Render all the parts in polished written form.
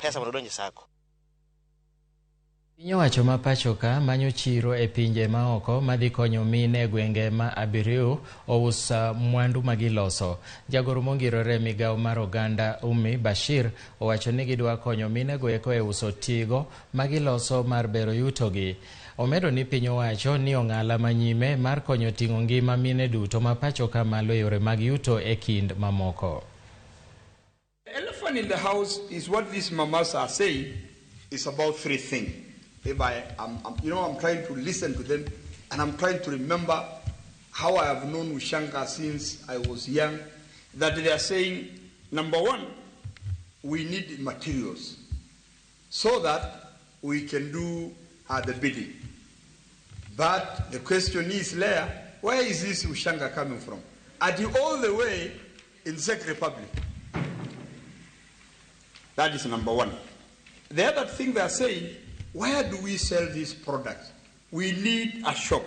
pesa mondo donje sako. Piny owacho ma pachoka manyo chiro e pinje maoko madhi konyo mine e gwenge ma Bero ousa mwandu magiloso. Jagoro mongirore migawo mar oganda Umi Bashir owacho ni gidwa konyo mine go eko e uso tigo magiloso mar bero yutogi. Omedo ni piny owacho ni ong'ala manyime mar konyo ting'o ngima mine duto ma pachoka malo yore mag yuto e kind mamoko. The elephant in the house is what these mamas are saying is about three things. I'm trying to listen to them, and I'm trying to remember how I have known Ushanga since I was young, that they are saying, number one, we need materials so that we can do the bidding. But the question is, Leah, where is this Ushanga coming from? Are you all the way in Czech Republic? That is number one. The other thing they are saying, where do we sell these products? We need a shop.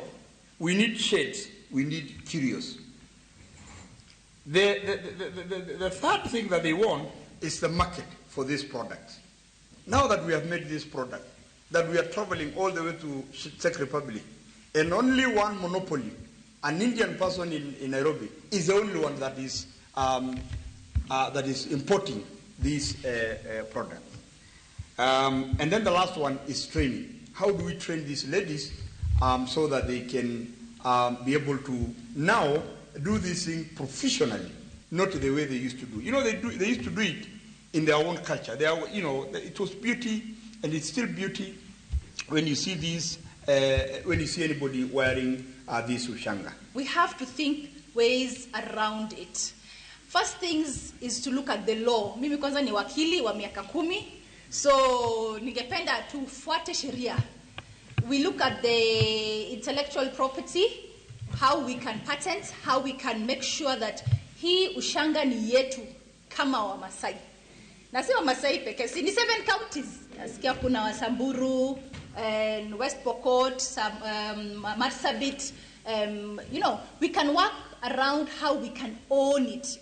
We need sheds. We need curios. The third thing that they want is the market for these products. Now that we have made this product, that we are traveling all the way to Czech Republic, and only one monopoly, an Indian person in Nairobi, is the only one that is importing these products. And then the last one is training. How do we train these ladies so that they can be able to now do this thing professionally, not the way they used to do. You know, they used to do it in their own culture. It was beauty, and it's still beauty when you see these, when you see anybody wearing this ushanga. We have to think ways around it. First things is to look at the law. Mimi kwanza ni wakili wa miaka 10. So ningependa tufuate sheria. We look at the intellectual property, how we can patent, how we can make sure that hii ushanga ni yetu kama wa Masai. Na si wa Masai peke, si ni 7 counties. Nasikia kuna Wasamburu, West Pokot, Marsabit. We can work around how we can own it.